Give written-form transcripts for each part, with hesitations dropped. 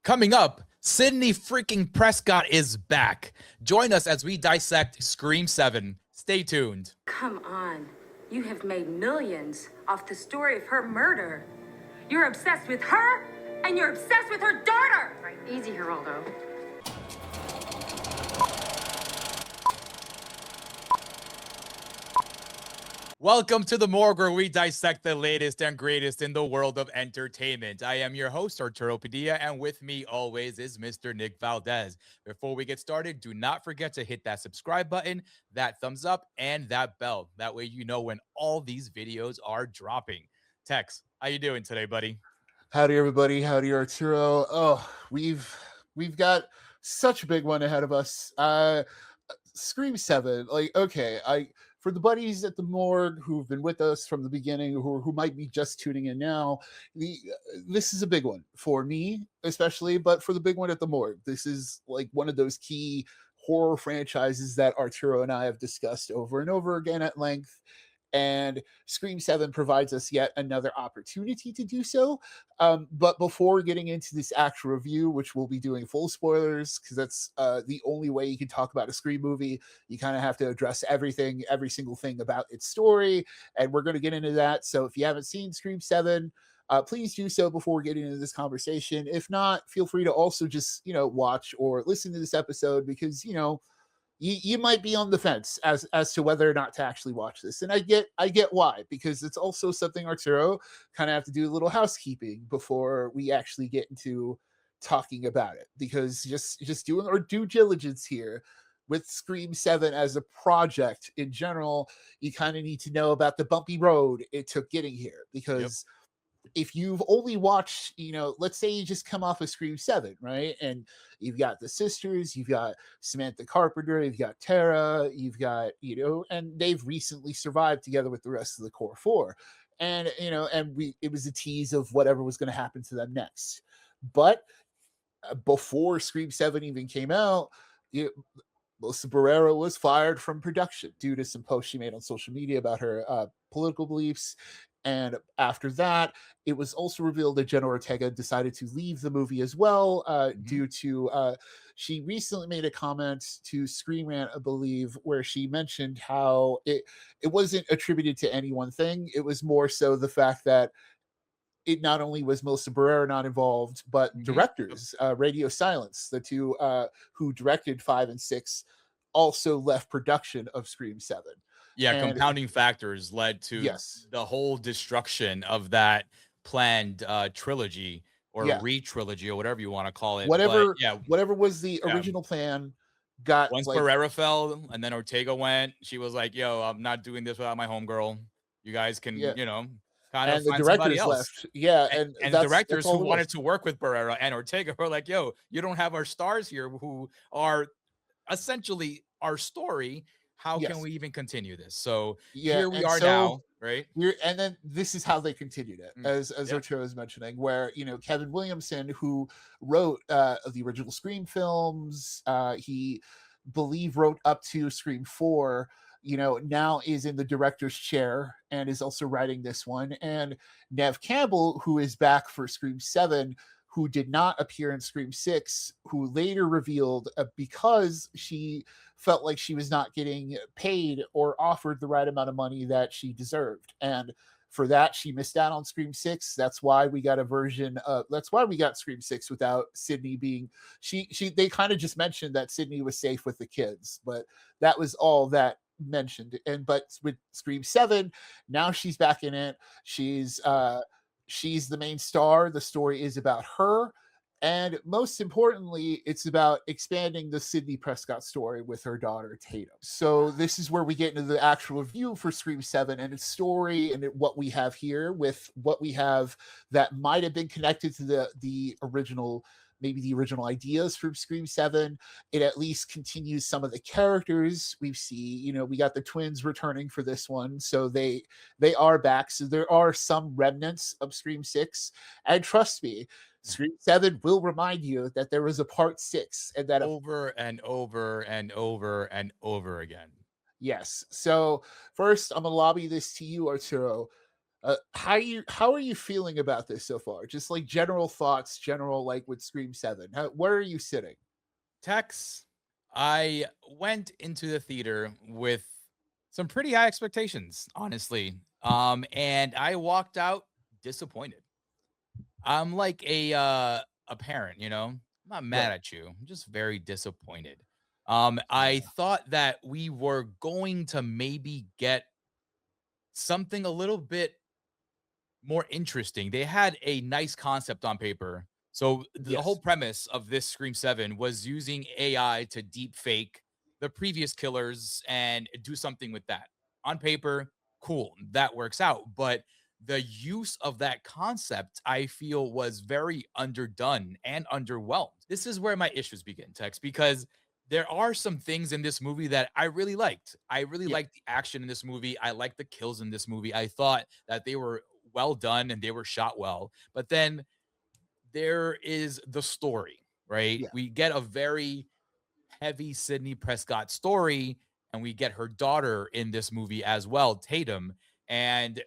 Coming up, Sidney freaking Prescott is back. Join us as we dissect Scream 7. Stay tuned. Come on. You have made millions off the story of her murder. You're obsessed with her, and you're obsessed with her daughter. Right, easy, Geraldo. Welcome to the Morgue, where we dissect the latest and greatest in the world of entertainment. I am your host, Arturo, Padilla, and with me always is Mr. Nick Valdez. Before we get started, do not forget to hit that subscribe button, that thumbs up, and that bell. That way you know when all these videos are dropping. Tex, how you doing today, buddy? Howdy, everybody. Howdy, Arturo. Oh, we've got such a big one ahead of us. Scream 7. For the buddies at the Morgue who've been with us from the beginning, who might be just tuning in now, this is a big one for me, especially, but for the big one at the Morgue. This is like one of those key horror franchises that Arturo and I have discussed over and over again at length. And Scream 7 provides us yet another opportunity to do so. But before getting into this actual review, which we'll be doing full spoilers, because that's the only way you can talk about a Scream movie, you kind of have to address every single thing about its story. And we're going to get into that. So if you haven't seen Scream 7, please do so before getting into this conversation. If not, feel free to also just, watch or listen to this episode, because, you might be on the fence as to whether or not to actually watch this. And I get why, because it's also something Arturo kind of have to do a little housekeeping before we actually get into talking about it, because just doing our due diligence here with Scream 7 as a project in general, you kind of need to know about the bumpy road it took getting here, because if you've only watched, let's say you just come off of Scream 7, right? And you've got the sisters, you've got Samantha Carpenter, you've got Tara, you've got, and they've recently survived together with the rest of the core four. And, it was a tease of whatever was going to happen to them next. But before Scream 7 even came out, Melissa Barrera was fired from production due to some posts she made on social media about her political beliefs. And after that, it was also revealed that Jenna Ortega decided to leave the movie as well, due to she recently made a comment to Screen Rant, I believe, where she mentioned how it wasn't attributed to any one thing. It was more so the fact that it not only was Melissa Barrera not involved, but directors, Radio Silence, the two who directed 5 and 6, also left production of Scream 7. Yeah, and compounding factors led to the whole destruction of that planned trilogy or re-trilogy or whatever you want to call it. Whatever was the original plan got... Once Barrera fell and then Ortega went, she was like, yo, I'm not doing this without my homegirl. You guys can, kind of find somebody else. Left. Yeah, and the directors who wanted to work with Barrera and Ortega were like, yo, you don't have our stars here who are essentially our story. How can we even continue this? So here we are now, right? And then this is how they continued it, as Arturo was mentioning, where, Kevin Williamson, who wrote the original Scream films, he wrote up to Scream 4, now is in the director's chair and is also writing this one. And Neve Campbell, who is back for Scream 7, who did not appear in Scream 6, who later revealed because she felt like she was not getting paid or offered the right amount of money that she deserved. And for that, she missed out on Scream 6. That's why we got that's why we got Scream 6 without Sidney being... They kind of just mentioned that Sidney was safe with the kids, but that was all that mentioned. But with Scream 7, now she's back in it. She's the main star. The story is about her. And most importantly, it's about expanding the Sidney Prescott story with her daughter, Tatum. So this is where we get into the actual review for Scream 7 and its story and what we have here with what we have that might have been connected to the original, maybe the original ideas from Scream 7. It at least continues some of the characters we see. We got the twins returning for this one, so they are back. So there are some remnants of Scream 6. And trust me, Scream 7 will remind you that there was a part 6 and that over and over and over and over again. Yes. So first, I'm going to lobby this to you, Arturo. How are you feeling about this so far? Just like general thoughts, general like with Scream 7. Where are you sitting? Tex, I went into the theater with some pretty high expectations, honestly. And I walked out disappointed. I'm like a parent, you know. I'm not mad Right. at you. I'm just very disappointed. I Yeah. thought that we were going to maybe get something a little bit more interesting. They had a nice concept on paper. So the whole Yes. premise of this Scream 7 was using AI to deep fake the previous killers and do something with that. On paper, cool. That works out. But the use of that concept, I feel, was very underdone and underwhelmed. This is where my issues begin, Tex, because there are some things in this movie that I really liked. I really Yeah. liked the action in this movie. I liked the kills in this movie. I thought that they were well done and they were shot well. But then there is the story, right? Yeah. We get a very heavy Sidney Prescott story, and we get her daughter in this movie as well, Tatum. And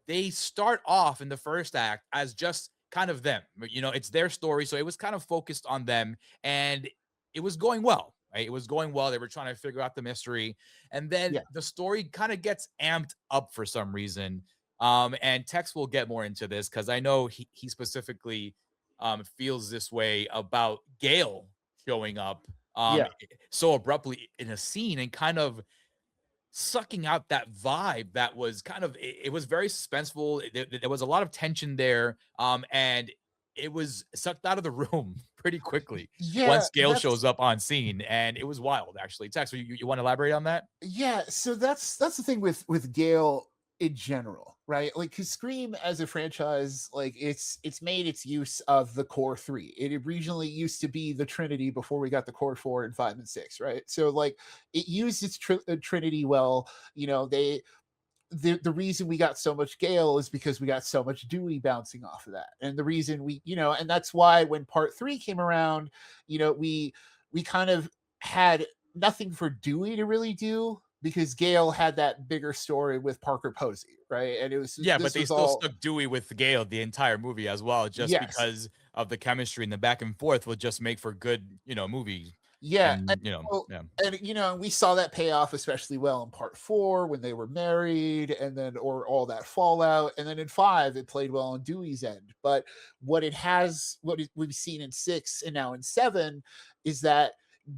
they start off in the first act as just kind of them. You know, it's their story. So it was kind of focused on them and it was going well, right? It was going well. They were trying to figure out the mystery. And then Yeah. the story kind of gets amped up for some reason. And Tex will get more into this because I know he specifically feels this way about Gail showing up Yeah. so abruptly in a scene and kind of sucking out that vibe that was kind of it was very suspenseful. There was a lot of tension there, and it was sucked out of the room pretty quickly Yeah. once Gail shows up on scene, and it was wild, actually. Tex, you want to elaborate on that? So that's the thing with Gale in general, right? Like, cause Scream as a franchise, like it's made its use of the core three. It originally used to be the Trinity before we got the core 4 and 5 and 6, right? So like it used its Trinity well. You know, the reason we got so much Gale is because we got so much Dewey bouncing off of that. And the reason and that's why when part 3 came around, we kind of had nothing for Dewey to really do because Gale had that bigger story with Parker Posey, right? And Yeah, but this they was still all. stuck Dewey with Gail the entire movie as well, just Yes. because of the chemistry and the back and forth would just make for good, movie. Yeah, And well, yeah. we saw that pay off especially well in part 4 when they were married, and then or all that fallout, and then in 5 it played well on Dewey's end. But we've seen in 6 and now in 7 is that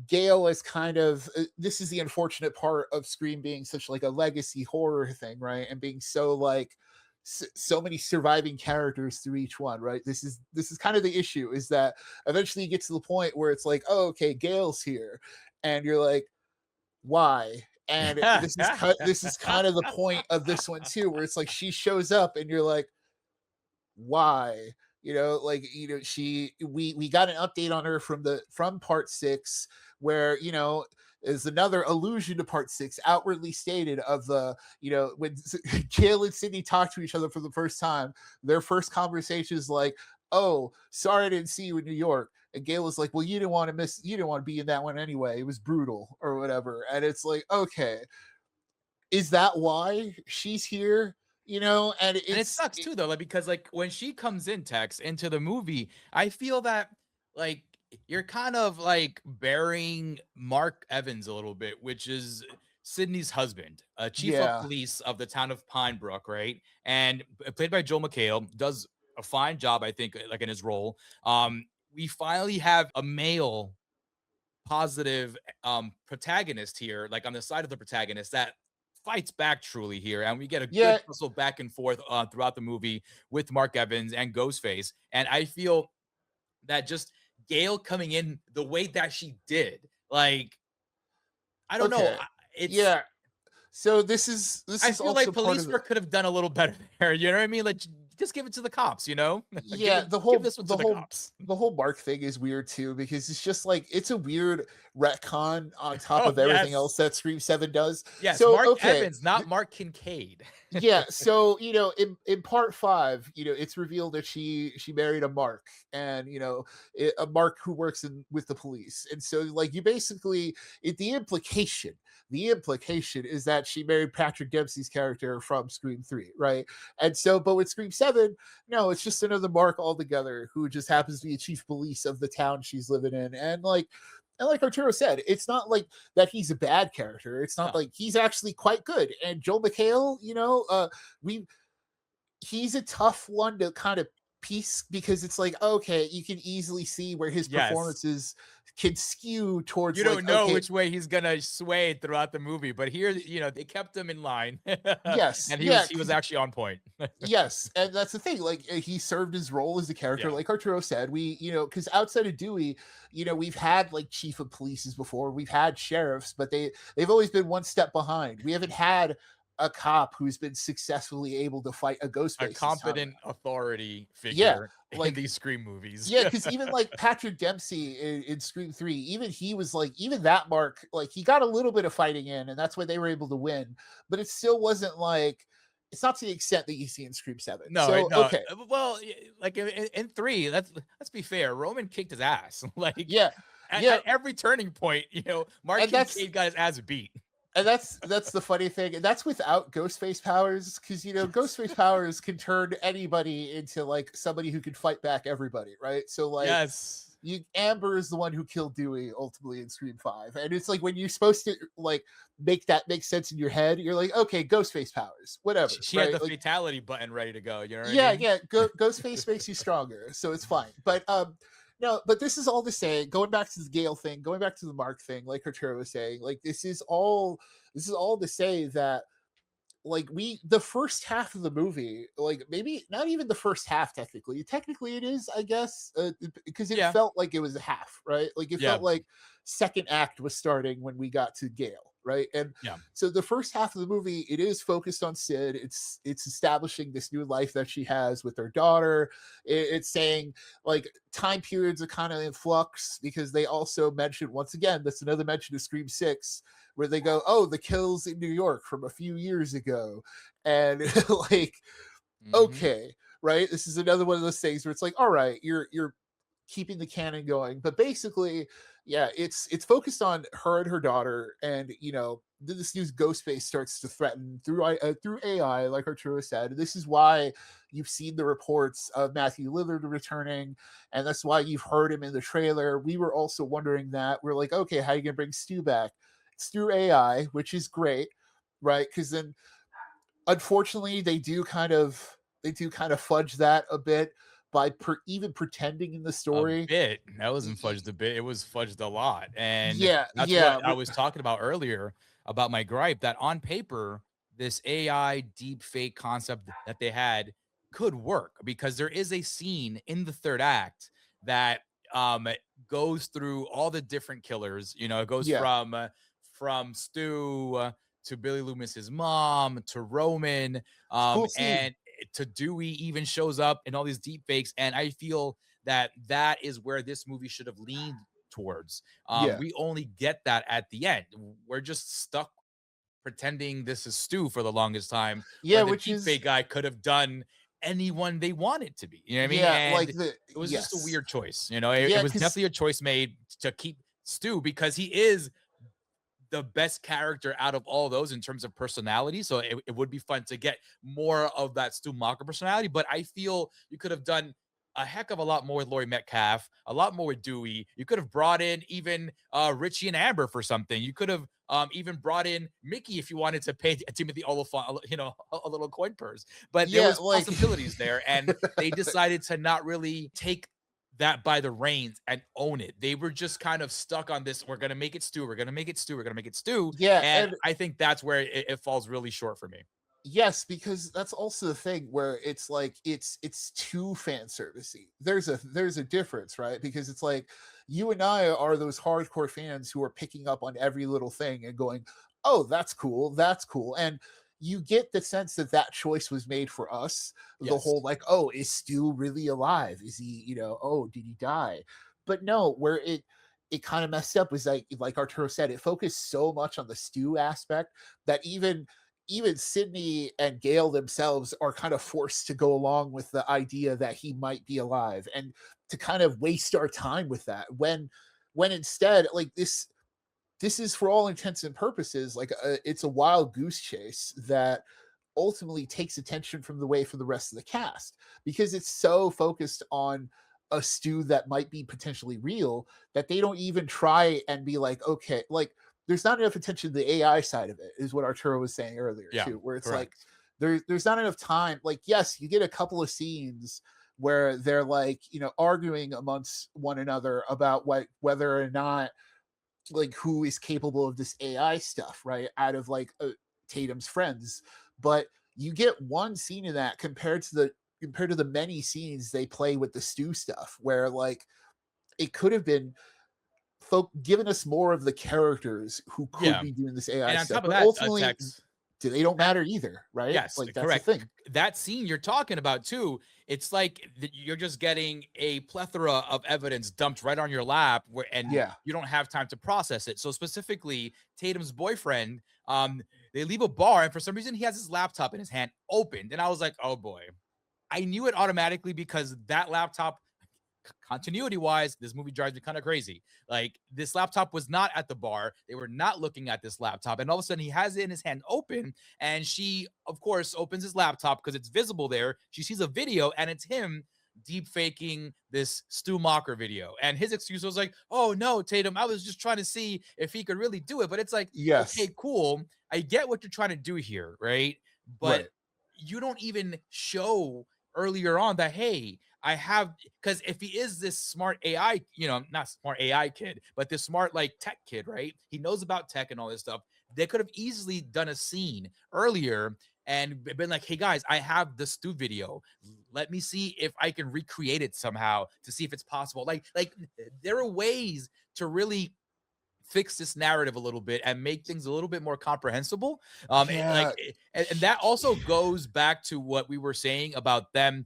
Gale is kind of this is the unfortunate part of Scream being such like a legacy horror thing, right? And being so like so many surviving characters through each one, right? This is kind of the issue is that eventually you get to the point where it's like, oh, okay, Gale's here, and you're like, why? And this is kind of the point of this one too, where it's like she shows up and you're like, why? Like she we got an update on her from part 6 where is another allusion to part 6 outwardly stated of the when Gail and Sydney talk to each other for the first time, their first conversation is like, oh, sorry I didn't see you in New York. And Gail was like, well, you didn't want to be in that one anyway, it was brutal or whatever. And it's like, okay, is that why she's here? And And it sucks too, though, like because like when she comes in, Tex, into the movie, I feel that like you're kind of like burying Mark Evans a little bit, which is Sydney's husband, chief of yeah. police of the town of Pinebrook, right? And played by Joel McHale, does a fine job, I think, like in his role. We finally have a male positive protagonist here, like on the side of the protagonist that fights back truly here, and we get a good Yeah. tussle back and forth throughout the movie with Mark Evans and Ghostface. And I feel that just Gail coming in the way that she did, like I don't know, Okay. it's Yeah. So this I is feel like also part police of the. work could have done a little better there. You know what I mean? Like just give it to the cops. Yeah, Give this one to the the whole cops. the whole Mark thing is weird too because it's just like it's a weird retcon on top Oh of everything yes, else that Scream 7 does. yes, So Mark okay, Evans, not Mark Kincaid. Yeah, so in part five, it's revealed that she married a Mark, and a Mark who works with the police, and so like you basically the implication is that she married Patrick Dempsey's character from Scream 3, right? And so, but with Scream 7, no, it's just another Mark altogether who just happens to be a chief police of the town she's living in, and like Arturo said, it's not like that he's a bad character. It's not No. like he's actually quite good. And Joel McHale, we he's a tough one to kind of piece because it's like, okay, you can easily see where his Yes. performances can skew towards You like, don't know okay, which way he's gonna sway throughout the movie, but here, they kept him in line, yes, and he yeah, was he was actually on point. yes, and that's the thing. Like he served his role as a character, Yeah, like Arturo said. Because outside of Dewey, we've had like chief of polices before. We've had sheriffs, but they've always been one step behind. We haven't had a cop who's been successfully able to fight a ghost a face this time. competent authority Yeah, figure in like these Scream movies. yeah, because even like Patrick Dempsey in Scream 3, even he was like, even that Mark, like he got a little bit of fighting in, and that's why they were able to win. But it still wasn't like, it's not to the extent that you see in Scream 7. No, So, no, okay. well, like in 3, let's be fair, Roman kicked his ass, like, Yeah. at Yeah. at every turning point, Mark And that's Kincaid got his ass beat. and that's the funny thing. And that's without Ghostface powers, because Yes. Ghostface powers can turn anybody into like somebody who can fight back everybody, right? So like Yes. Amber is the one who killed Dewey ultimately in Scream 5. And it's like when you're supposed to like make that make sense in your head, you're like, okay, Ghostface powers, Sh whatever, she had right? the Like, fatality button ready to go, you know what I yeah, mean? yeah, Ghostface makes you stronger, so it's fine. But no, but this is all to say, going back to the Gale thing, going back to the Mark thing, like Arturo was saying, like this is all to say that like the first half of the movie, like maybe not even the first half technically it is, I guess, because it Yeah, felt like it was a half, right? Like it yeah, felt like second act was starting when we got to Gale, right? And yeah. so the first half of the movie, it is focused on Sid. It's establishing this new life that she has with her daughter. It's saying like time periods are kind of in flux, because they also mention, once again, that's another mention of Scream 6, where they go, oh, the kills in New York from a few years ago. And like, Mhm. okay, right? This is another one of those things where it's like, all right, you're keeping the canon going. But basically, yeah, it's focused on her and her daughter, and this new ghost face starts to threaten through AI, like Arturo said. This is why you've seen the reports of Matthew Lillard returning, and that's why you've heard him in the trailer. We were also wondering that. We're like, okay, how are you gonna bring Stu back? It's through AI, which is great, right? Because then unfortunately they do kind of fudge that a bit by even pretending in the A story. bit. That wasn't fudged a bit, it was fudged a lot, and Yeah, that's what yeah, I was talking about earlier about my gripe that on paper, this AI deep fake concept that they had could work because there is a scene in the 3rd act that, goes through all the different killers, it goes yeah. from Stu, to Billy Loomis's mom, to Roman, It's a cool scene. and to Dewey even shows up in all these deep fakes, and I feel that is where this movie should have leaned towards. Yeah, We only get that at the end. We're just stuck pretending this is Stu for the longest time, yeah, when the which deep is fake guy could have done anyone they wanted to be. You know what I mean? yeah, like And the it was just a yes, weird choice. It yeah, was because definitely a choice made to keep Stu because he is the best character out of all those in terms of personality. So it would be fun to get more of that Stu Macher personality. But I feel you could have done a heck of a lot more with Laurie Metcalf, a lot more with Dewey. You could have brought in even Richie and Amber for something. You could have even brought in Mickey if you wanted to pay Timothy Oliphant, a little coin purse. But there yeah, was like possibilities there, and they decided to not really take that by the reins and own it. They were just kind of stuck on this. We're gonna make it stew. We're gonna make it stew. We're gonna make it stew. yeah, And and I think that's where it falls really short for me. yes, because that's also the thing where it's like it's too fan servicey. There's a difference, right? Because it's like you and I are those hardcore fans who are picking up on every little thing and going, "Oh, that's cool," and you get the sense that that choice was made for us. The Yes. whole like, "Oh, is Stu really alive? Is he, oh, did he die?" But no, where it kind of messed up was like Arturo said, it focused so much on the Stu aspect that even even Sidney and Gale themselves are kind of forced to go along with the idea that he might be alive, and to kind of waste our time with that, when instead, like, this is for all intents and purposes like it's a wild goose chase that ultimately takes attention from the way for the rest of the cast, because it's so focused on a stew that might be potentially real, that they don't even try and be like, okay, like, there's not enough attention to the AI side of it, is what Arturo was saying earlier Yeah, too, where it's like correct. there's not enough time. Like, yes, you get a couple of scenes where they're like, arguing amongst one another about whether or not, like, who is capable of this AI stuff, right? Out of like Tatum's friends, but you get one scene of that compared to the many scenes they play with the stew stuff, where like it could have been given us more of the characters who could Yeah. be doing this AI And on stuff, top of but that, ultimately Tex, they don't matter either, right? yes, Like, that's the correct. thing. That scene you're talking about too, it's like you're just getting a plethora of evidence dumped right on your lap, and Yeah, you don't have time to process it. So specifically, Tatum's boyfriend, they leave a bar, and for some reason he has his laptop in his hand opened, and I was like, oh boy. I knew it automatically because that laptop, continuity wise, this movie drives me kind of crazy. Like, this laptop was not at the bar. They were not looking at this laptop. And all of a sudden, he has it in his hand open. And she, of course, opens his laptop because it's visible there. She sees a video, and it's him deep faking this Stu Mocker video. And his excuse was like, oh, no, Tatum, I was just trying to see if he could really do it. But it's like, yes, okay, cool. I get what you're trying to do here, right? But right, you don't even show earlier on that, hey, I have, because if he is this smart AI, not smart AI kid, but this smart like tech kid, right? He knows about tech and all this stuff. They could have easily done a scene earlier and been like, hey guys, I have the Stu video. Let me see if I can recreate it somehow to see if it's possible. Like there are ways to really fix this narrative a little bit and make things a little bit more comprehensible. yeah. And that also goes back to what we were saying about them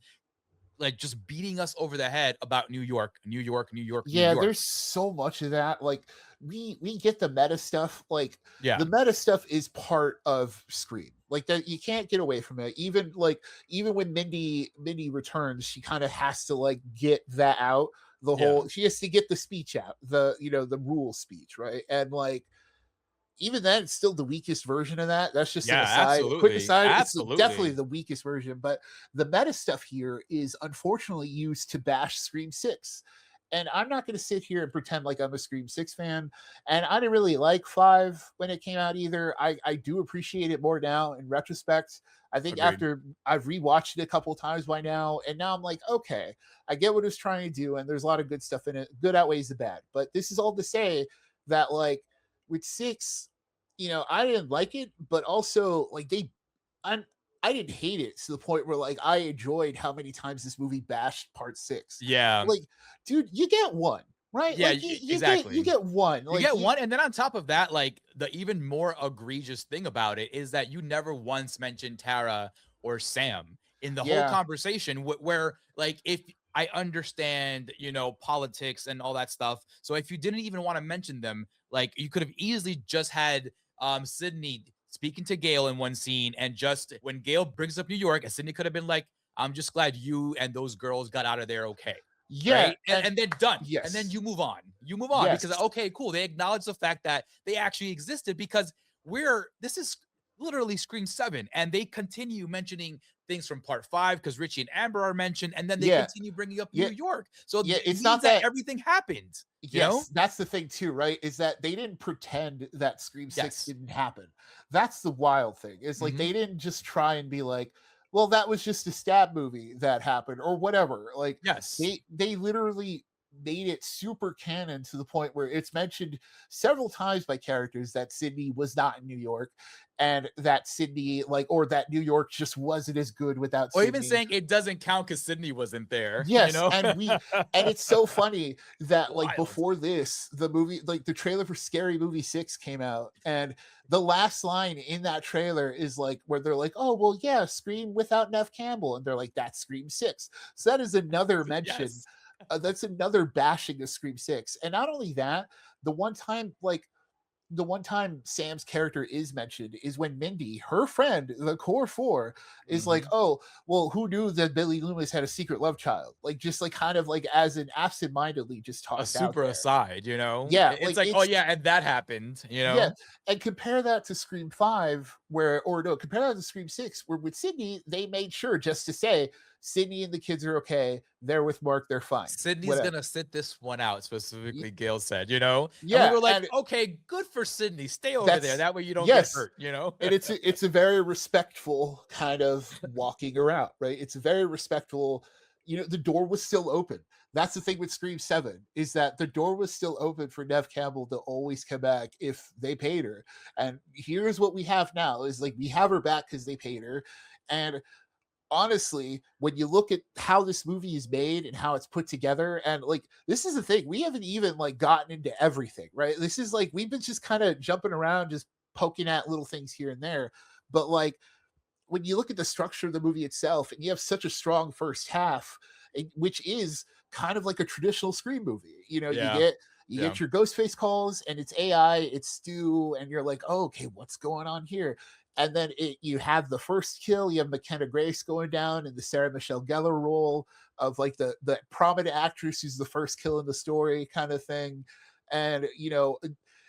like just beating us over the head about New York, New York, New York, New Yeah, York. there's so much of that. Like, we get the meta stuff. Like, Yeah. the meta stuff is part of Scream. Like, that you can't get away from it. Even when Mindy returns, she kind of has to like get that out. Yeah. She has to get the speech out, the rule speech, right? And like, even then, it's still the weakest version of that. That's just an Yeah, aside. Quick absolutely. aside, it's definitely Absolutely. the weakest version. But the meta stuff here is unfortunately used to bash Scream 6. And I'm not going to sit here and pretend like I'm a Scream 6 fan. And I didn't really like 5 when it came out either. I do appreciate it more now in retrospect. I think Agreed. after I've rewatched it a couple of times by now, and now I'm like, okay, I get what it's trying to do, and there's a lot of good stuff in it. Good outweighs the bad. But this is all to say that, like, with 6, I didn't like it, but also like I I didn't hate it to the point where like I enjoyed how many times this movie bashed part 6. Yeah. Like, dude, you get one, right? Yeah, Like, you exactly. get one. You Like, get one, and then on top of that, like the even more egregious thing about it is that you never once mentioned Tara or Sam in the whole yeah, conversation. Where, like, if I understand, politics and all that stuff, so if you didn't even want to mention them, like you could have easily just had Sydney speaking to Gail in one scene, and just when Gail brings up New York, and Sydney could have been like, "I'm just glad you and those girls got out of there okay." yeah, Right? and And then done. And then yes, you move on. You move on because yes, okay, cool. They acknowledge the fact that they actually existed because this is literally Scream 7 and they continue mentioning things from part 5 because Richie and Amber are mentioned and then they yeah, continue bringing up New yeah, York. So yeah. it It's means not that that. everything happened, you know? Yes, that's the thing too, right? Is that they didn't pretend that Scream 6 Yes. didn't happen. That's the wild thing. It's like Mhm. they didn't just try and be like, well, that was just a stab movie that happened or whatever. Like, Yes. they literally made it super canon to the point where it's mentioned several times by characters that Sydney was not in New York, and that Sydney, like, or that New York just wasn't as good without Or even Sydney. saying it doesn't count because Sydney wasn't there, you Yes, know? and it's so funny that like Wild. before this, the movie, like the trailer for Scary Movie 6 came out, and the last line in that trailer is like where they're like, "Oh, well, yeah, Scream without Nev Campbell," and they're like, "That's Scream 6." So that is another mention. Yes. That's another bashing of Scream 6, and not only that, the one time like the one time Sam's character is mentioned is when Mindy, her friend, the core four, is like, Mhm. "Oh, well, who knew that Billy Loomis had a secret love child?" Like, just like kind of like as an absent-mindedly just A tossed out super there. aside, you know? Yeah, It's like like, "Oh, it's yeah, and that happened," you yeah, know? and compare that to Scream 5, where, or no, compare that to Scream 6, where with Sydney, they made sure just to say, Sydney and the kids are okay. They're with Mark. They're fine. Sydney's Whatever. gonna sit this one out, Y- specifically Gail said, you know? And we Yeah, were like, and "Okay, good for Sydney. Stay over there. that's That way you don't get yes, hurt," you know? and it's a very respectful kind of walking around, right? It's a very respectful. The door was still open. That's the thing with Scream 7 is that the door was still open for Nev Campbell to always come back if they paid her. And here's what we have now is like we have her back because they paid her. And honestly, when you look at how this movie is made and how it's put together, and like this is the thing, we haven't even like gotten into everything, right? This is like we've been just kind of jumping around, just poking at little things here and there. But like when you look at the structure of the movie itself, and you have such a strong first half, which is kind of like a traditional Scream movie. You Yeah, get you yeah. get your ghost face calls, and it's AI, it's Stu, and you're like, oh, okay, what's going on here? And then you have the first kill. You have McKenna Grace going down in the Sarah Michelle Gellar role of like the prominent actress who's the first kill in the story, kind of thing. And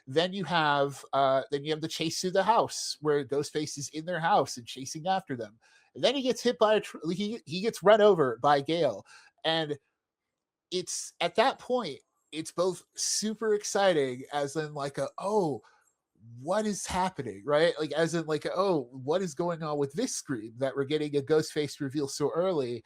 then you have the chase through the house where Ghostface is in their house and chasing after them. And then he gets hit by he gets run over by Gale. And it's at that point, it's both super exciting as in like what is happening, right? Like as in like, oh, what is going on with this Scream that we're getting a Ghostface reveal so early?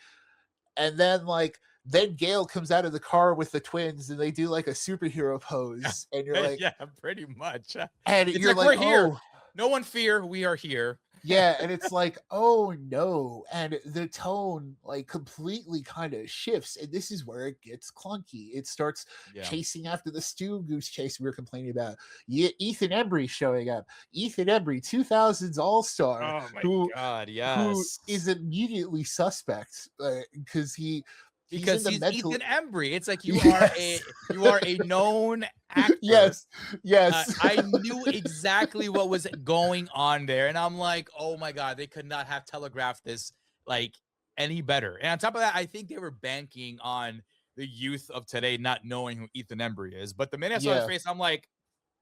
And then Gail comes out of the car with the twins and they do like a superhero pose, and you're like, Yeah, pretty much. and It's you're like, like, "We're here. oh, No one fear. We are here." yeah, and it's like, oh no, and the tone like completely kind of shifts, and this is where it gets clunky. It starts Yeah. chasing after the stew goose chase we were complaining about. Yeah, Ethan Embry showing up. Ethan Embry, 2000s All Star, Oh my who god, who yes. is immediately suspect because he's in Because the he's mental. Ethan Embry. It's like Yes, you are a known actor. yes, yes, I knew exactly what was going on there, and I'm like, "Oh my god, they could not have telegraphed this like any better." And on top of that, I think they were banking on the youth of today not knowing who Ethan Embry is. But the minute I saw his yeah, face, I'm like,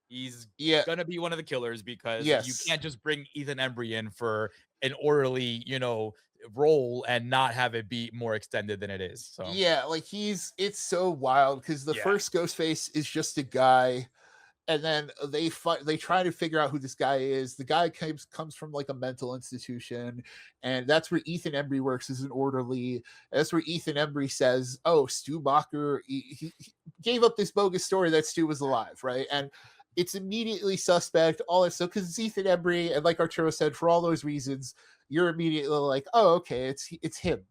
he's yeah, gonna be one of the killers because you yes. can't just bring Ethan Embry in for an orderly, role and not have it be more extended than it is. So Yeah, like it's so wild because the yeah, first Ghostface is just a guy, and then they try to figure out who this guy is. The guy comes from like a mental institution, and that's where Ethan Embry works as an orderly. That's where Ethan Embry says, "Oh, Stu Bacher, he gave up this bogus story that Stu was alive, right?" And it's immediately suspect, all that stuff, because it's Ethan Embry, and like Arturo said, for all those reasons, you're immediately like, "Oh, okay, it's him,"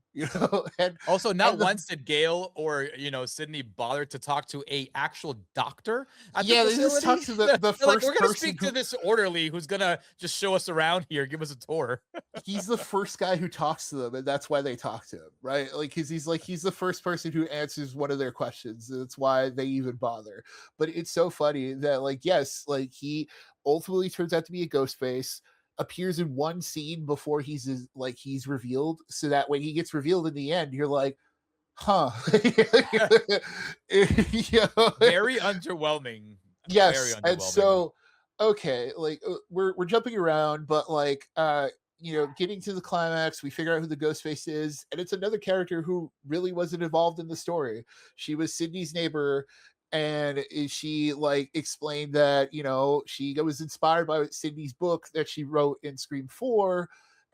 and also, not and the once did Gail or Sydney bother to talk to a actual doctor at the yeah, they just talk facility. to They're the like, "We're first gonna person speak to who this orderly who's gonna just show us around here, give us a tour." he's the first guy who talks to them, and that's why they talk to him, right? Like, because he's the first person who answers one of their questions. And that's why they even bother. But it's so funny that, like, yes, like he ultimately turns out to be a ghost face, appears in one scene before he's revealed, so that when he gets revealed in the end, you're like, huh. You know? Very underwhelming. Very Yes, and underwhelming. so okay, like we're jumping around, but like getting to the climax, we figure out who the ghost face is, and it's another character who really wasn't involved in the story. She was Sydney's neighbor, and she like explained that she was inspired by Sydney's book that she wrote in Scream 4,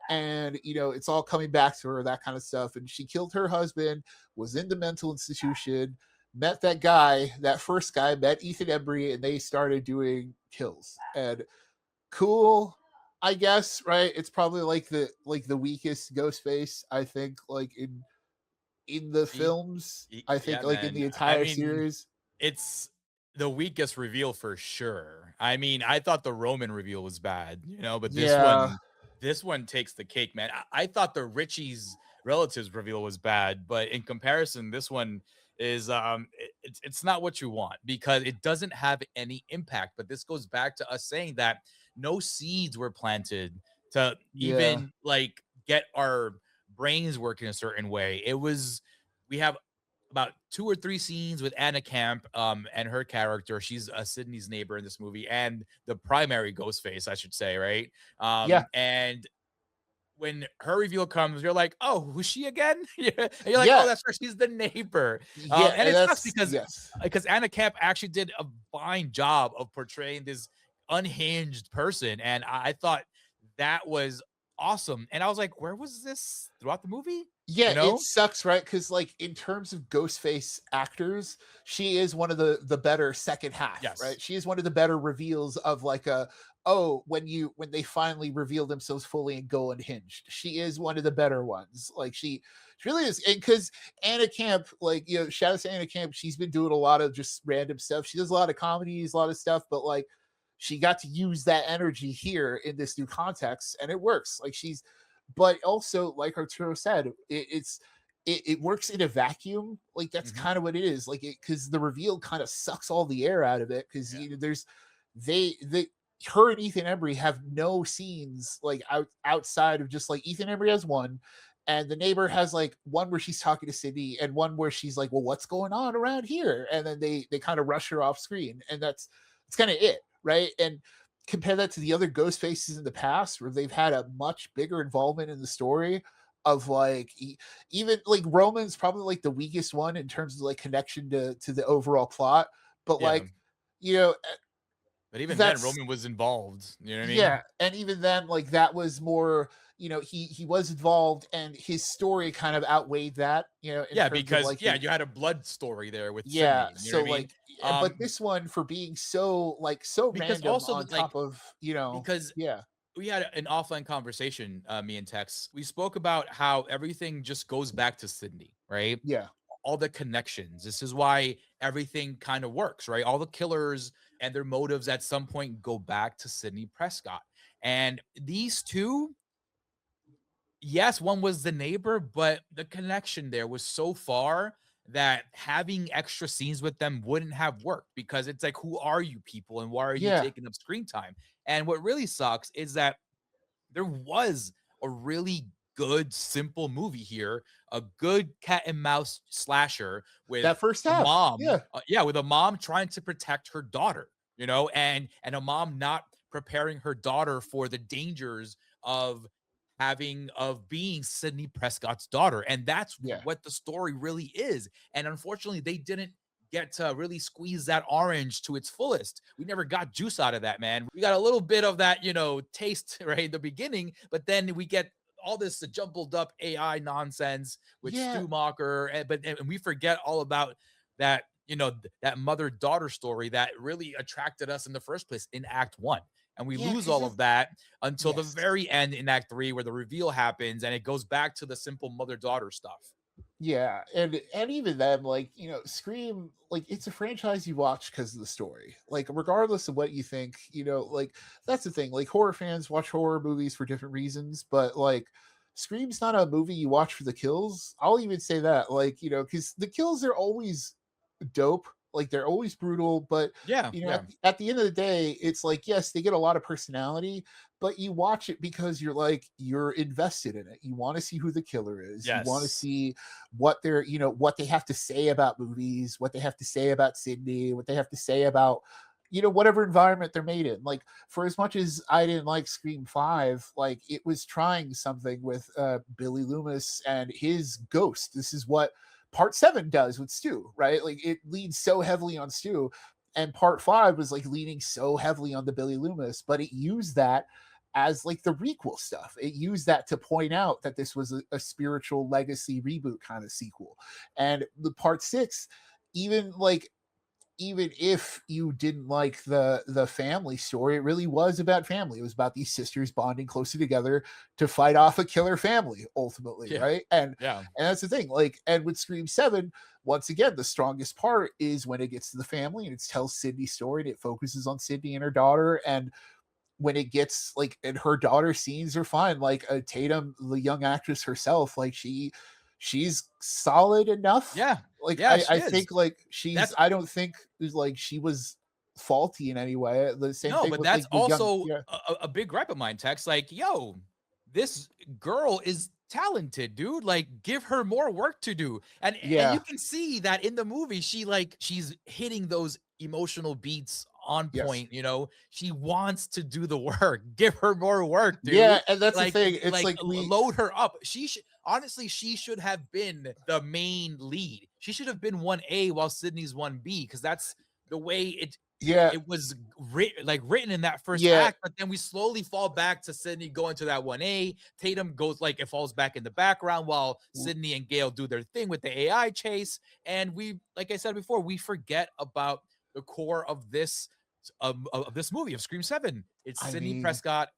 and it's all coming back to her, that kind of stuff. And she killed her husband, was in the mental institution, met that guy, that first guy, met Ethan Embry, and they started doing kills. And cool, I guess, right? It's probably like the weakest ghost face, I think, like in the Y- films, I think, Yeah, like in man. the I entire mean, series. it's the weakest reveal for sure. I mean, I thought the Roman reveal was bad, but this Yeah, one takes the cake, man. I thought the Richie's relatives reveal was bad, but in comparison, this one is it's not what you want because it doesn't have any impact. But this goes back to us saying that no seeds were planted to Yeah. even like get our brains working a certain way. It was we have about 2 or 3 scenes with Anna Camp and her character. She's Sydney's neighbor in this movie and the primary ghost face, I should say, right? Yeah. And when her reveal comes, you're like, "Oh, who's she again?" Yeah, and you're like, "Oh, Yeah. that's her. She's the neighbor." Yeah. And And it sucks that's because yes. Anna Camp actually did a fine job of portraying this unhinged person, and I thought that was awesome. And I was like, "Where was this throughout the movie?" Yeah, You it know? sucks, right? Because like in terms of Ghostface actors, she is one of the better second half, Yes. right? She is one of the better reveals of like a oh, when they finally reveal themselves fully and go unhinged. She is one of the better ones. Like she really is. And because Anna Camp, like shout out to Anna Camp, she's been doing a lot of just random stuff. She does a lot of comedies, a lot of stuff, but like she got to use that energy here in this new context, and it works. Like she's but also like Arturo said, it works in a vacuum. Like that's Mhm. kind of what it is. Like it because the reveal kind of sucks all the air out of it because Yeah. there's they her and Ethan Embry have no scenes like outside of just like Ethan Embry has one, and the neighbor has like one where she's talking to Sydney and one where she's like, well, what's going on around here? And then they kind of rush her off screen, and that's kind of it, right? And compare that to the other ghost faces in the past where they've had a much bigger involvement in the story of like even like Roman's probably like the weakest one in terms of like connection to the overall plot, but Yeah. like you know But even then, that's Roman was involved. You know what I yeah, mean? and even then like that was more he was involved and his story kind of outweighed that in Yeah, terms of because like yeah, his you had a blood story there with yeah Sydney. You know what so I mean? like but Um, this one for being so like so because random also on like top of because yeah we had an offline conversation, me and Tex. We spoke about how everything just goes back to Sydney, right? yeah All the connections. This is why everything kind of works, right? All the killers and their motives at some point go back to Sidney Prescott. And these two, yes, one was the neighbor, but the connection there was so far that having extra scenes with them wouldn't have worked because it's like, who are you people and why are you yeah taking up screen time? And what really sucks is that there was a really good, simple movie here, a good cat and mouse slasher with that first a half. mom, Yeah. yeah, with a mom trying to protect her daughter, and a mom not preparing her daughter for the dangers of being Sidney Prescott's daughter. And that's Yeah. what the story really is. And unfortunately, they didn't get to really squeeze that orange to its fullest. We never got juice out of that, man. We got a little bit of that, taste right at the beginning, but then we get all this jumbled up AI nonsense with Yeah. Stumacher, and we forget all about that, that mother daughter story that really attracted us in the first place in Act One. And we Yeah. lose Because all of that until the yes. very end in Act Three, where the reveal happens and it goes back to the simple mother daughter stuff. Yeah. And even then, like, Scream, like, it's a franchise you watch because of the story. Like, regardless of what you think, like, that's the thing. Like, horror fans watch horror movies for different reasons, but, like, Scream's not a movie you watch for the kills. I'll even say that. Like, because the kills are always dope. Like they're always brutal, but Yeah, yeah. at the end of the day, it's like yes, they get a lot of personality, but you watch it because you're invested in it. You want to see who the killer is. You want to Yes. see what they're what they have to say about movies, what they have to say about Sydney, what they have to say about whatever environment they're made in. Like for as much as I didn't like Scream 5, like it was trying something with Billy Loomis and his ghost. This is what part 7 does with Stu, right? Like it leads so heavily on Stu, and part 5 was like leaning so heavily on the Billy Loomis, but it used that as like the requel stuff. It used that to point out that this was a spiritual legacy reboot kind of sequel. And the part 6, even like even if you didn't like the family story, it really was about family. It was about these sisters bonding closer together to fight off a killer family ultimately, Yeah. right? And Yeah. that's the thing. Like, and with Scream 7, once again, the strongest part is when it gets to the family and it tells Sydney's story and it focuses on Sydney and her daughter. And when it gets like, and her daughter scenes are fine. Like Tatum, the young actress herself, like she's solid enough. Yeah. Like Yeah, she I is. think like That's I don't think like she was faulty in any way. The same No, thing but with that's like the young, also yeah, a big gripe of mine, Tex. Like, yo, this girl is talented, dude. Like, give her more work to do. And you yeah, can see that in the movie, she's hitting those emotional beats on yes, point, you know. She wants to do the work. Give her more work, yeah, dude. and that's the thing. It's like Load her up. She should honestly, she should have been the main lead. She should have been 1A while Sydney's 1B, because that's the way yeah, it was written in that first yeah, act, but then we slowly fall back to Sydney going to that 1A. Tatum goes, like, it falls back in the background while Sydney and Gale do their thing with the AI chase. And we, like I said before, we forget about the core of this movie, of Scream 7. It's I Sidney mean, Prescott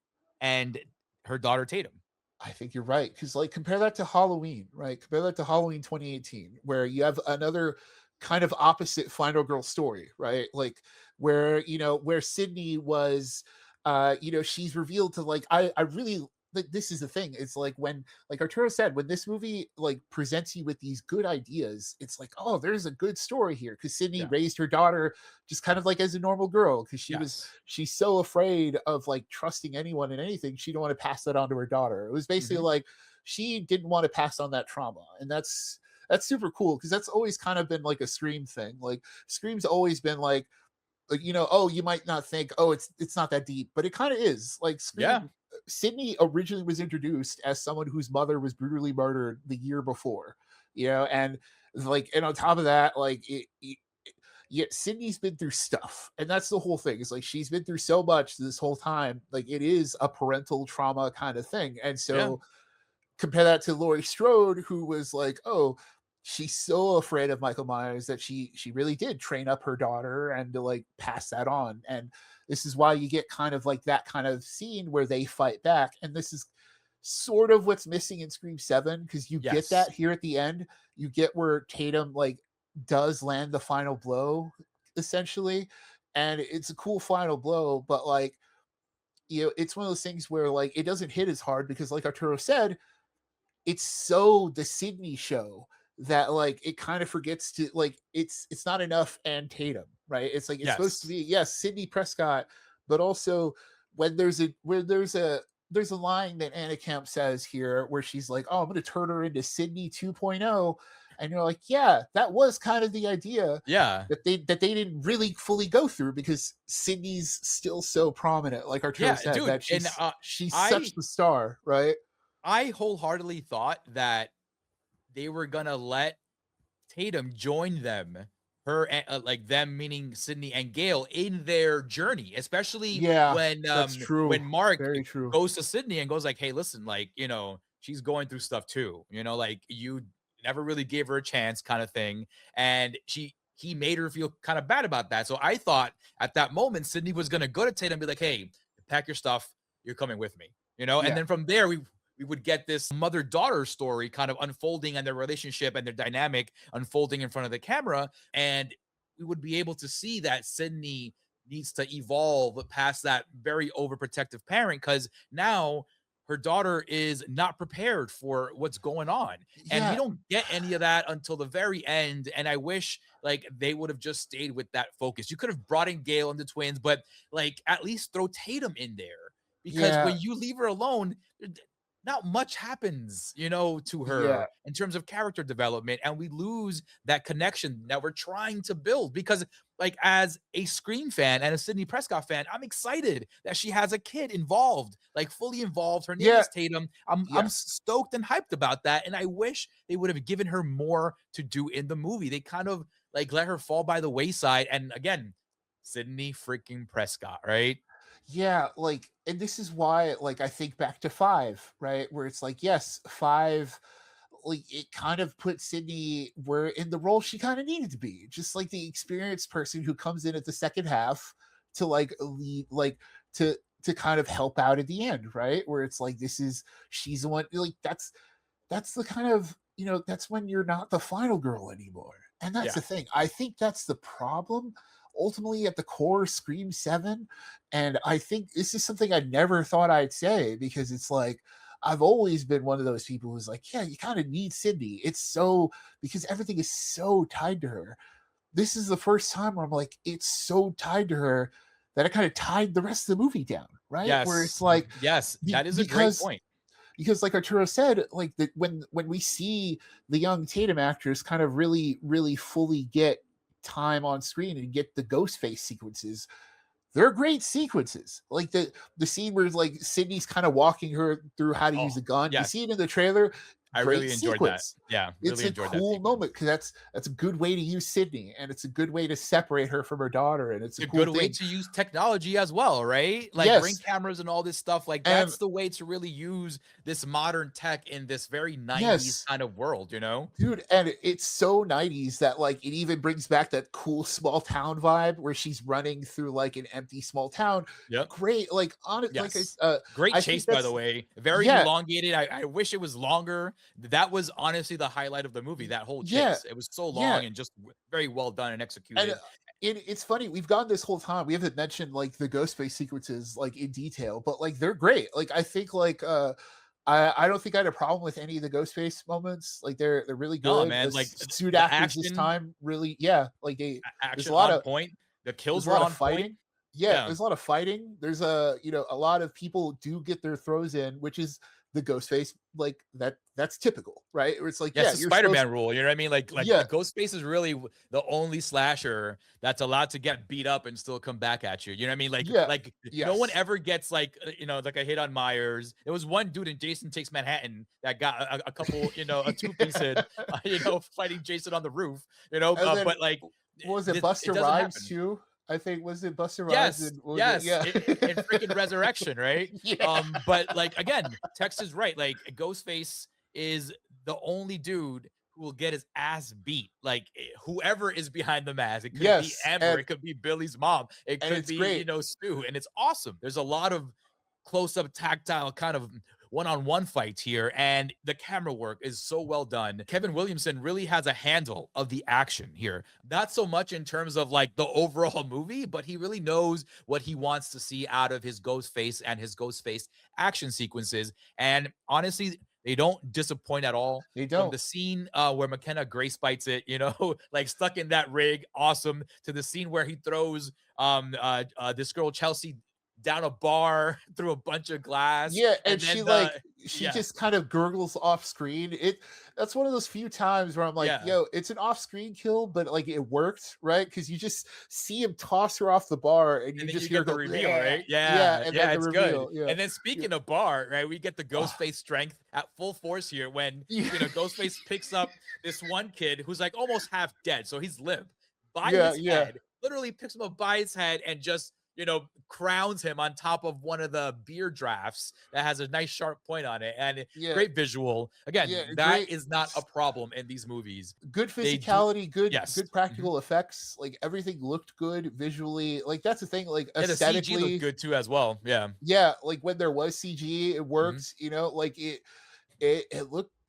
and her daughter Tatum. I think you're right, because like compare that to Halloween, right? Compare that to Halloween 2018, where you have another kind of opposite final girl story, right? Like where where Sydney was, she's revealed to like I really like, this is the thing. It's like when, like Arturo said, when this movie like presents you with these good ideas, it's like, oh, there's a good story here, because Sydney Yeah. raised her daughter just kind of like as a normal girl, because Yes. she's so afraid of like trusting anyone and anything, she don't want to pass that on to her daughter. It was basically Mhm. like she didn't want to pass on that trauma, and that's super cool, because that's always kind of been like a Scream thing. Like Scream's always been like, oh, you might not think, oh, it's not that deep, but it kind of is. Like Yeah. Scream, Sydney originally was introduced as someone whose mother was brutally murdered the year before, and like, and on top of that, like yeah, Sydney's been through stuff, and that's the whole thing. It's like she's been through so much this whole time. Like it is a parental trauma kind of thing, and Yeah. so compare that to Laurie Strode, who was like, oh, she's so afraid of Michael Myers that she really did train up her daughter and to like pass that on. And this is why you get kind of like that kind of scene where they fight back. And this is sort of what's missing in Scream 7, because you get Yes. that here at the end. You get where Tatum like does land the final blow, essentially. And it's a cool final blow, but like, it's one of those things where like it doesn't hit as hard, because like Arturo said, it's so the Sydney show that like it kind of forgets to like, it's not enough and Tatum, right? It's like it's supposed to Yes. be, yes, Sidney Prescott, but also when there's a line that Anna Camp says here where she's like, oh, I'm gonna turn her into Sydney 2.0. And you're like, yeah, that was kind of the idea Yeah. that they didn't really fully go through, because Sydney's still so prominent, like Arturo Yeah, said, dude. that And she's such I the star, right? I wholeheartedly thought that they were gonna let Tatum join them, like them meaning Sydney and Gale, in their journey, especially Yeah, that's when true. Mark Very true. goes to Sydney and goes like, "Hey, listen, like, she's going through stuff too, like, you never really gave her a chance," kind of thing. And he made her feel kind of bad about that. So I thought at that moment Sydney was gonna go to Tatum and be like, "Hey, pack your stuff, you're coming with me." And Yeah. then from there we would get this mother-daughter story kind of unfolding, and their relationship and their dynamic unfolding in front of the camera. And we would be able to see that Sydney needs to evolve past that very overprotective parent, because now her daughter is not prepared for what's going on. And we Yeah. don't get any of that until the very end. And I wish like they would have just stayed with that focus. You could have brought in Gale and the twins, but like at least throw Tatum in there, because Yeah. when you leave her alone, not much happens, to Yeah. her in terms of character development. And we lose that connection that we're trying to build. Because, like, as a Scream fan and a Sidney Prescott fan, I'm excited that she has a kid involved, like fully involved. Her name Yeah. is Tatum. I'm Yes. stoked and hyped about that. And I wish they would have given her more to do in the movie. They kind of like let her fall by the wayside. And again, Sidney freaking Prescott, right? Yeah, like, and this is why, like, I think back to 5, right? Where it's like, yes, 5, like, it kind of put Sydney where in the role she kind of needed to be, just like the experienced person who comes in at the second half to like lead, like to kind of help out at the end, right? Where it's like, she's the one, like, that's the kind of, that's when you're not the final girl anymore. And that's Yeah. the thing. I think that's the problem ultimately at the core Scream 7. And I think this is something I never thought I'd say, because it's like, I've always been one of those people who's like, yeah, you kind of need Sidney. It's so, because everything is so tied to her. This is the first time where I'm like, it's so tied to her that it kind of tied the rest of the movie down, right? Where it's Yes. like, Yes. That is a great because point. like Arturo said, like when we see the young Tatum actors kind of really fully get time on screen and get the ghost face sequences, they're great sequences. Like the scene where like Sydney's kind of walking her through how to use a gun. You Yes. see it in the trailer. I Great really enjoyed that. sequence. Yeah, It's really a enjoyed that cool sequence. moment because that's a good way to use Sydney, and it's a good way to separate her from her daughter, and it's a A cool good way thing. to use technology as well, right? Like ring Yes, cameras and all this stuff. Like and that's the way to really use this modern tech in this very 90s yes, kind of world, you know? dude, and it's so 90s that like it even brings back that cool small town vibe where she's running through like an empty small town. Yep. Great, like on it, like Yes. I Great I think chase, by the that's way. Very yeah, elongated. I wish it was longer. That was honestly the highlight of the movie, that whole yeah, chase. It was so yeah. long and just very well done and And executed. it's funny, we've gone this whole time, we haven't mentioned like the ghost face sequences like in detail, but like they're great. Like I think like I don't think I had a problem with any of the ghost face moments. Like they're really No, good. man. Like Suit the actors this action, time really, yeah, like they there's a action lot on of point. The kills there's a were lot of on point. fighting. Yeah, Yeah. there's a lot of fighting. There's a a lot of people do get their throws in, which is the ghost face, like that's typical, right? Where it's like, Yes, yeah, the you're supposed Spider-Man rule, you know what I mean? Like yeah, Ghostface is really the only slasher that's allowed to get beat up and still come back at you. You know what I mean? yeah, Like no one yes. ever gets like like a hit on Myers. There was one dude in Jason Takes Manhattan that got a couple, a two-piece hit, fighting Jason on the roof. And then But like what was it, it Buster doesn't Rhymes happen. too? I think was it Buster Rhymes Yes, and what was it? yes, Yeah. in freaking Resurrection, right? Yeah. But like again, Tex is right. Like Ghostface is the only dude who will get his ass beat. Like whoever is behind the mask, it could be Yes. Amber, it could be Billy's mom, it And could it's be great. Stu, and it's awesome. There's a lot of close-up, tactile kind of one-on-one fights here, and the camera work is so well done. Kevin Williamson really has a handle of the action here. Not so much in terms of like the overall movie, but he really knows what he wants to see out of his ghost face and his ghost face action sequences. And honestly, they don't disappoint at all. They From don't. the scene where McKenna Grace bites it, like stuck in that rig, awesome, to the scene where he throws this girl Chelsea down a bar through a bunch of glass, Yeah, and and then she yeah, just kind of gurgles off screen. That's one of those few times where I'm like, yeah, yo, it's an off screen kill, but like it worked, right? Because you just see him toss her off the bar and and you then just you hear get the go, reveal, yeah, right? yeah, Yeah, and then yeah, the it's good. reveal. Yeah. And then Yeah. speaking of bar, right, we get the Oh, Ghostface strength at full force here when yeah. Ghostface picks up this one kid who's like almost half dead, so he's limp by Yeah, his yeah. head, literally picks him up by his head and just crowns him on top of one of the beer drafts that has a nice sharp point on it, and Yeah. great visual. Again, Yeah. that Great. is not a problem in these movies. Good They do, physicality, yes. good practical effects. Like everything looked good visually. Like that's the thing. Like Yeah, the CG looked aesthetically, good too as well. Yeah. yeah. Like when there was CG, it Mhm. worked. Like it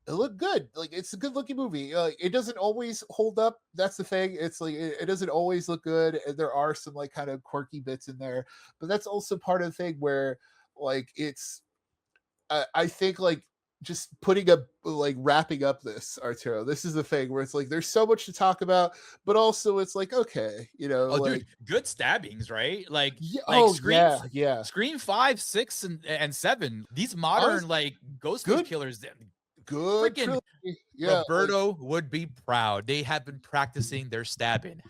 looked good. Like it's a good looking movie. It doesn't always hold up. That's the thing. It's like it doesn't always look good. And there are some like kind of quirky bits in there, but that's also part of the thing where like it's. I think like just putting up like wrapping up this Arturo. This is the thing where it's like there's so much to talk about, but also it's like okay, Oh, dude, like good stabbings, right? yeah, Like oh yeah, yeah. Scream 5, 6, and 7. These modern Honest, like Ghostface good, killers, good freaking trilogy. Yeah, like Roberto would be proud. They have been practicing their stabbing.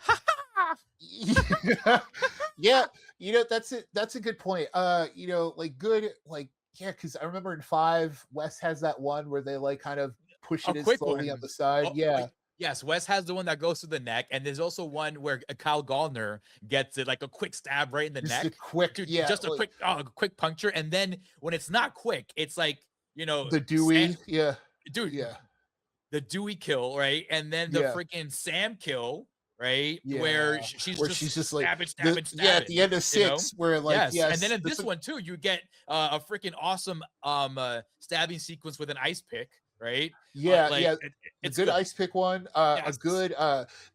yeah, yeah. That's it. That's a good point. Like good, like yeah, because I remember in 5, Wes has that one where they like kind of push A it in quick slowly on one. the side. Oh, Yeah, yes, Wes has the one that goes through the neck, and there's also one where Kyle Gallner gets it like a quick stab right in the just a neck. quick, Dude, yeah, just like a quick puncture, and then when it's not quick, it's like the Dewey. Yeah, dude, yeah, the Dewey kill, right? And then the yeah. freaking Sam kill, right? Where Yeah, she's where she's just just like stabbing, yeah, at the end of you know? 6, where like Yes. And then yes, in this one too, you get a freaking awesome stabbing sequence with an ice pick, right? yeah, Like yeah, the it's good good. ice pick one. A Yes. good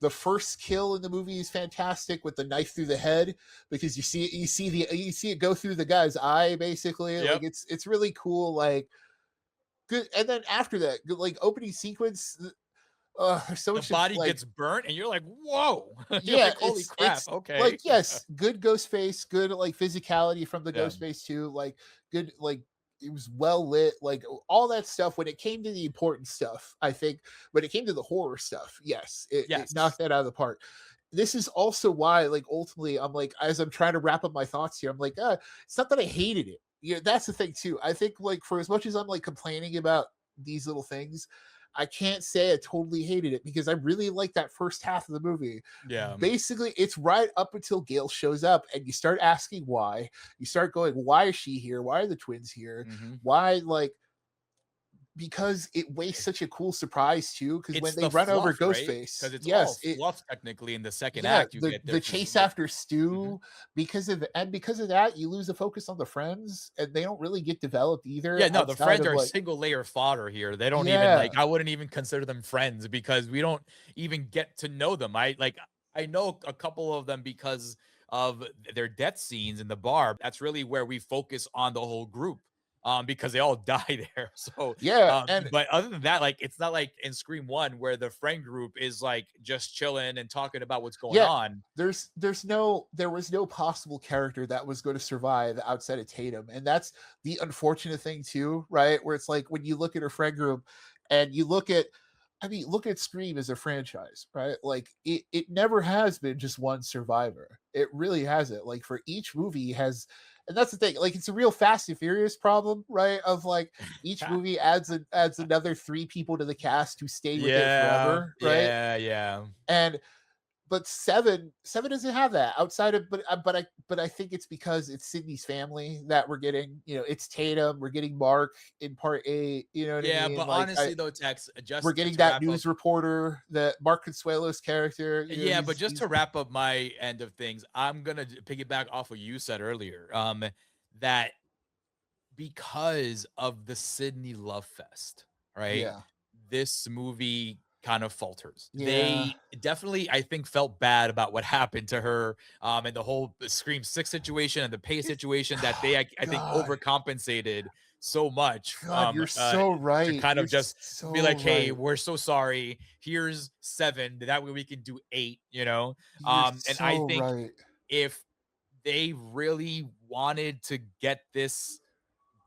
the first kill in the movie is fantastic with the knife through the head because you see it go through the guy's eye basically. Like Yep. it's really cool. Like good. And then after that, like opening sequence, there's so The much body like gets burnt, and you're like, "Whoa!" You're yeah, like, "Holy crap!" it's Okay. like yes, good Ghostface, good like physicality from the Yeah. Ghostface too, like good like it was well lit, like all that stuff. When it came to the important stuff, I think when it came to the horror stuff, yes, it Yes. knocked that out of the park. This is also why, like, ultimately, I'm like, as I'm trying to wrap up my thoughts here, I'm like, it's not that I hated it. Yeah, that's the thing too. I think like for as much as I'm like complaining about these little things, I can't say I totally hated it because I really like that first half of the movie. Yeah. Basically, it's right up until Gail shows up and you start asking why. You start going, why is she here? Why are the twins here? Mhm. Why, like, because it wastes such a cool surprise too. Because when It's they the run over fluff, right? Because Ghostface, it's all yes, it fluff technically in the second yeah, act you get there the because chase like after mhm. Stu, because of that, you lose the focus on the friends, and they don't really get developed either Yeah, no, the outside friends of are like single layer fodder here. They don't even yeah, like I wouldn't even consider them friends because we don't even get to know them. I know a couple of them because of their death scenes in the bar. That's really where we focus on the whole group. Because they all die there. So yeah, and but other than that, like it's not like in Scream 1 where the friend group is like just chilling and talking about what's going yeah, on. there was no possible character that was going to survive outside of Tatum, and that's the unfortunate thing too, right? Where it's like when you look at her friend group, and you look at, I mean, look at Scream as a franchise, right? Like it never has been just one survivor. It really hasn't. Like for each movie has, and that's the thing. Like it's a real Fast and Furious problem, right? Of like each movie adds another three people to the cast who stay with it Yeah, forever, right? yeah, yeah. And but seven doesn't have that outside of but I think it's because it's Sydney's family that we're getting, it's Tatum, we're getting Mark in part eight, you know what I Yeah, mean, but like I honestly though, Tex, we're just getting to that wrap up news reporter, that Mark Consuelo's character, yeah, but just to he's wrap up my end of things, I'm gonna piggyback off what you said earlier. That because of the Sydney Love Fest, right? yeah, This movie kind of falters. yeah, They definitely, I think, felt bad about what happened to her, and the whole Scream 6 situation and the pay situation that they, I think, God, overcompensated so much God, you're so to right, kind you're of just be so like, hey, right, we're so sorry. Here's 7. That way we can do 8, you know? you're And I so think right, if they really wanted to get this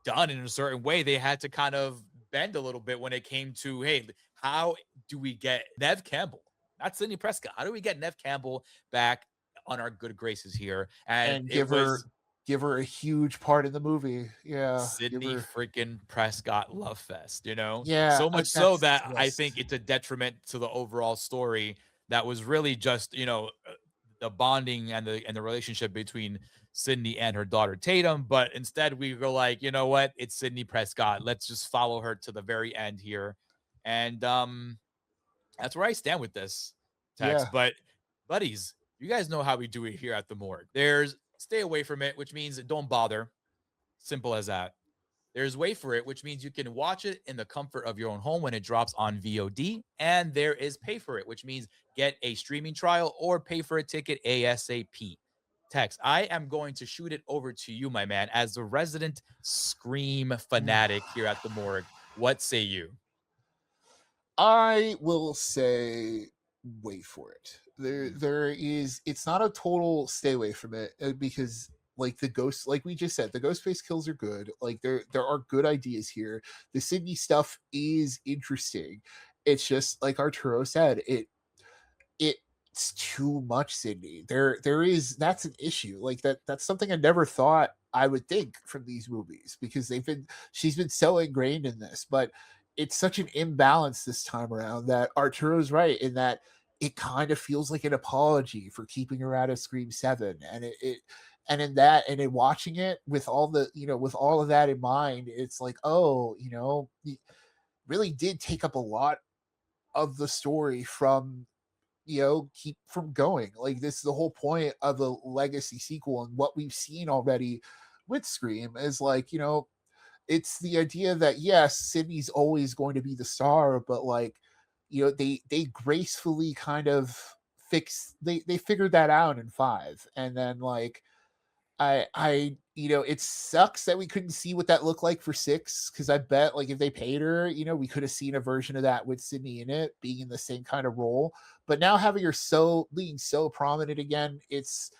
done in a certain way, they had to kind of bend a little bit when it came to, hey, how do we get Nev Campbell, not Sidney Prescott? How do we get Nev Campbell back on our good graces here? And and it was give her a huge part in the movie, yeah, give Sidney her freaking Prescott love fest, you know? yeah, So much so that's that I yes. think it's a detriment to the overall story that was really just, the bonding and the relationship between Sydney and her daughter Tatum, but instead we go like, you know what? It's Sidney Prescott. Let's just follow her to the very end here. And that's where I stand with this text. Yeah. But buddies, you guys know how we do it here at the morgue. There's stay away from it, which means don't bother. Simple as that. There's Wait for It, which means you can watch it in the comfort of your own home when it drops on VOD. And there is Pay for It, which means get a streaming trial or pay for a ticket ASAP. Tex, I am going to shoot it over to you, my man, as the resident Scream fanatic here at the morgue. What say you? I will say wait for it. Mm. It's not a total stay away from it, because like the ghost, like we just said, the ghost face kills are good. Like there are good ideas here. The Sydney stuff is interesting. It's just like Arturo said, it's too much Sydney. There is that's an issue. Like that's something I never thought I would think from these movies, because she's been so ingrained in this, but it's such an imbalance this time around that Arturo's right in that it kind of feels like an apology for keeping her out of Scream 7. And it and in that, and in watching it with all the, with all of that in mind, it's like, oh, it really did take up a lot of the story from, keep from going. Like this is the whole point of a legacy sequel, and what we've seen already with Scream is like, it's the idea that yes, Sydney's always going to be the star, but like, they gracefully kind of they figured that out in 5. And then like It sucks that we couldn't see what that looked like for 6, because I bet, like, if they paid her, we could have seen a version of that with Sydney in it, being in the same kind of role. But now having her being so prominent again, it's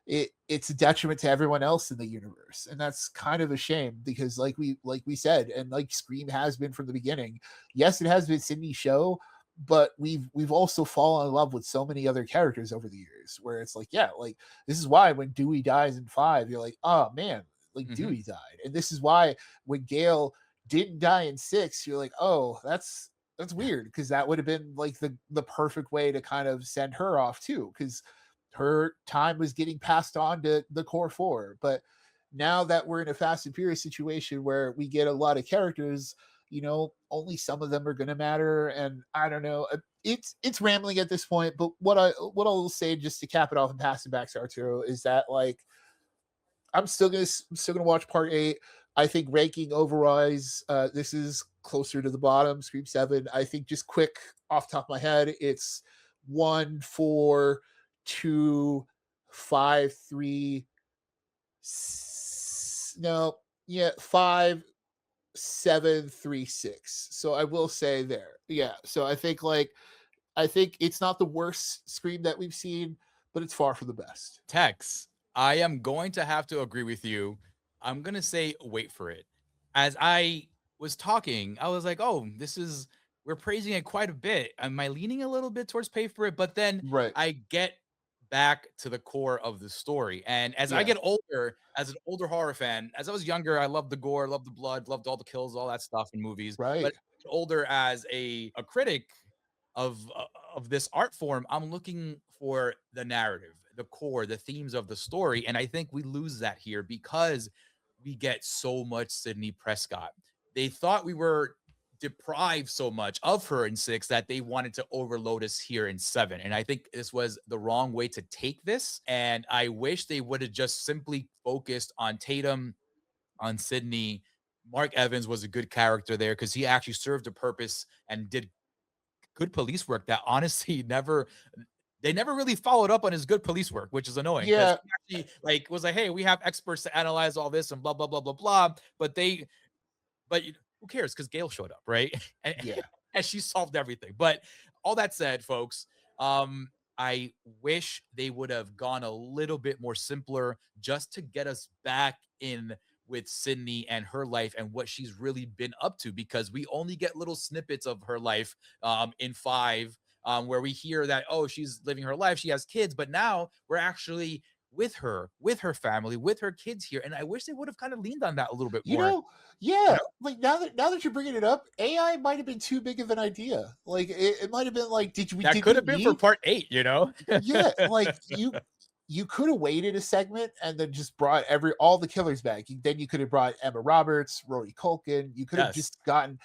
a detriment to everyone else in the universe, and that's kind of a shame, because like we said, and like Scream has been from the beginning. Yes, it has been Sydney's show, but we've also fallen in love with so many other characters over the years, where it's like, yeah, like, this is why when Dewey dies in 5, you're like, oh man, like, Mhm. Dewey died. And this is why when Gail didn't die in 6, you're like, oh, that's weird, because that would have been like the perfect way to kind of send her off too, because her time was getting passed on to the core 4. But now that we're in a Fast and Furious situation where we get a lot of characters, only some of them are going to matter. And I don't know, it's rambling at this point, but what I'll say, just to cap it off and pass it back to Arturo, is that, like, I'm still gonna watch part 8. I think ranking overrise, this is closer to the bottom. Scream 7, I think, just quick off the top of my head, it's 1, 4, 2, 5, 3, no, yeah, 5, 7, 3, 6. So I will say there. Yeah. So I think it's not the worst Scream that we've seen, but it's far from the best. Tex, I am going to have to agree with you. I'm going to say wait for it. As I was talking, I was like, oh, we're praising it quite a bit. Am I leaning a little bit towards pay for it? But then Right. I get back to the core of the story. And as I Yeah. get older, as an older horror fan, as I was younger, I loved the gore, loved the blood, loved all the kills, all that stuff in movies. But Right. older, as a critic of this art form, I'm looking for the narrative, the core, the themes of the story, and I think we lose that here because we get so much Sidney Prescott. They thought we were deprived so much of her in 6 that they wanted to overload us here in 7. And I think this was the wrong way to take this. And I wish they would have just simply focused on Tatum, on Sydney. Mark Evans was a good character there because he actually served a purpose and did good police work that honestly never really followed up on his good police work, which is annoying because Yeah. he actually like was like, hey, we have experts to analyze all this and blah blah blah blah blah. But who cares? Because Gail showed up, right? and, Yeah. and she solved everything. But all that said, folks, I wish they would have gone a little bit more simpler just to get us back in with Sydney and her life and what she's really been up to, because we only get little snippets of her life in 5, where we hear that, oh, she's living her life, she has kids, but now we're actually with her family, with her kids here. And I wish they would have kind of leaned on that a little bit You more, know, you yeah, know? like, now that you're bringing it up, AI might have been too big of an idea. Like, it might have been like, That did could we have been for need? part 8, you know? Yeah, like, you could have waited a segment and then just brought all the killers back. Then you could have brought Emma Roberts, Rory Culkin. You could have Yes. just gotten.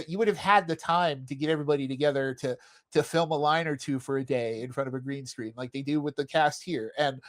You would have had the time to get everybody together to film a line or two for a day in front of a green screen, like they do with the cast here. And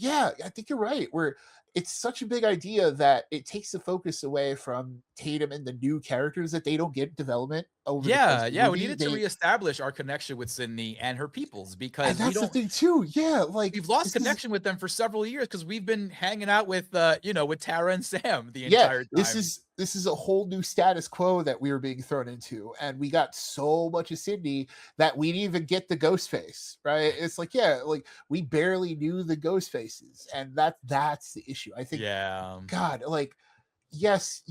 yeah, I think you're right. Where it's such a big idea that it takes the focus away from Tatum and the new characters, that they don't get development over the course Yeah, of the yeah, we movie. needed to reestablish our connection with Sydney and her peoples And because that's the thing too. Yeah, like, we've lost this is connection with them for several years because we've been hanging out with, with Tara and Sam the yeah, entire this time. is this is a whole new status quo that we were being thrown into, and we got so much of Sydney that we didn't even get the ghost face, right? It's like, yeah, like, we barely knew the ghost faces, and that's the issue. I think, Yeah. God, like, yes,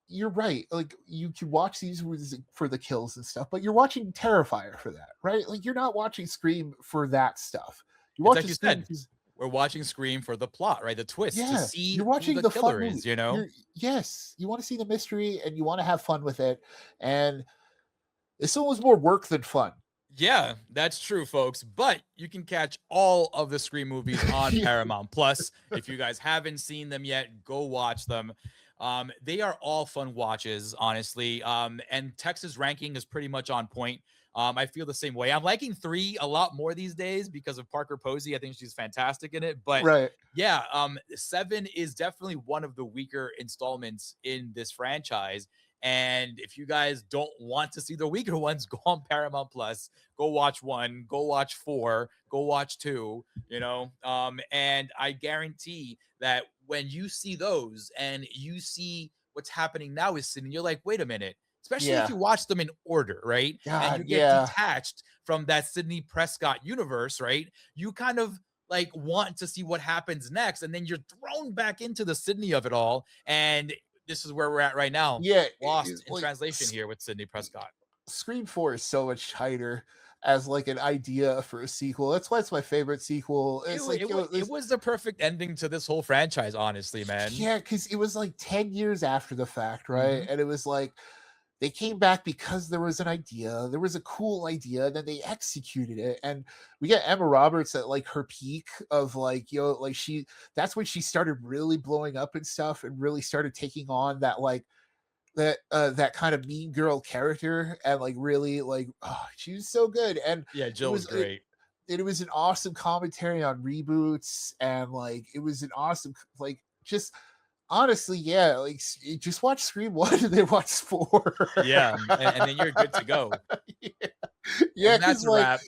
you're right. Like, you can watch these movies for the kills and stuff, but you're watching Terrifier for that, right? Like, you're not watching Scream for that stuff. You're It's like watching you Scream said, because, we're watching Scream for the plot, right? The twist to yeah, see you're who watching the the fun killer movie. is, you know? Yes, you want to see the mystery and you want to have fun with it. And this one was more work than fun. Yeah, that's true, folks. But you can catch all of the Scream movies on Yeah. Paramount Plus. If you guys haven't seen them yet, go watch them. They are all fun watches, honestly. And Texas ranking is pretty much on point. I feel the same way. I'm liking 3 a lot more these days because of Parker Posey. I think she's fantastic in it. But Right. yeah, 7 is definitely one of the weaker installments in this franchise. And if you guys don't want to see the weaker ones, go on Paramount Plus, go watch 1, go watch 4, go watch 2, and I guarantee that when you see those and you see what's happening now with Sydney, you're like, wait a minute. Especially if Yeah. you watch them in order, right? And God, you get yeah. detached from that Sidney Prescott universe, right? You kind of like want to see what happens next, and then you're thrown back into the Sydney of it all. And this is where we're at right now, Yeah, lost in like translation here with Sidney Prescott. Scream 4 is so much tighter as like an idea for a sequel. That's why it's my favorite sequel. It, It's wa- like, it, wa- it was the perfect ending to this whole franchise, honestly, man. yeah, because it was like 10 years after the fact, right? Mhm. And it was like they came back because there was an idea, there was a cool idea, and then they executed it. And we get Emma Roberts at like her peak of like, like that's when she started really blowing up and stuff and really started taking on that like that kind of mean girl character and like really like, oh, she was so good. And Yeah, it Jill was was great. it was an awesome commentary on reboots, and like it was an awesome like just honestly, yeah, like just watch Scream 1 and then watch 4. Yeah, and then you're good to go. Yeah, yeah, And that's because a like wrap.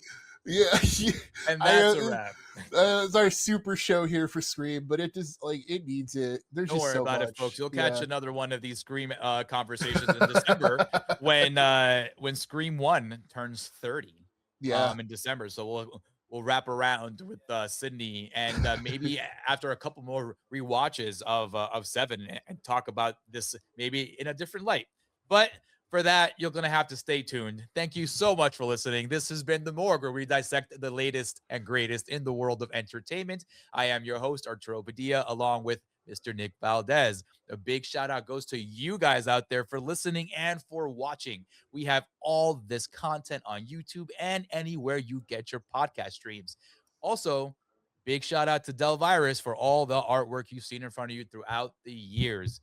yeah, And I that's a wrap. it's our super show here for Scream, but it just like it needs it. There's Don't just worry so about it, folks. much. You'll catch Yeah. another one of these Scream conversations in December when Scream 1 turns 30 Yeah. in December. So we'll wrap around with Sydney, and maybe after a couple more rewatches of 7, and talk about this maybe in a different light. But for that, you're going to have to stay tuned. Thank you so much for listening. This has been The Morgue, where we dissect the latest and greatest in the world of entertainment. I am your host, Arturo Padilla, along with Mr. Nick Valdez. A big shout out goes to you guys out there for listening and for watching. We have all this content on YouTube and anywhere you get your podcast streams. Also, big shout out to Delvirus for all the artwork you've seen in front of you throughout the years.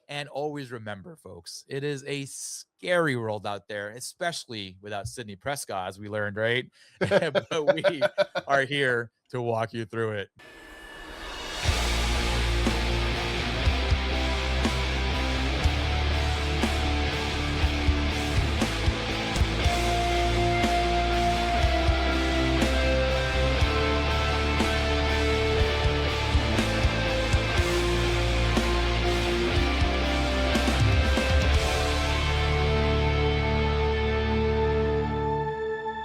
And always remember, folks, it is a scary world out there, especially without Sidney Prescott, as we learned, right? But we are here to walk you through it.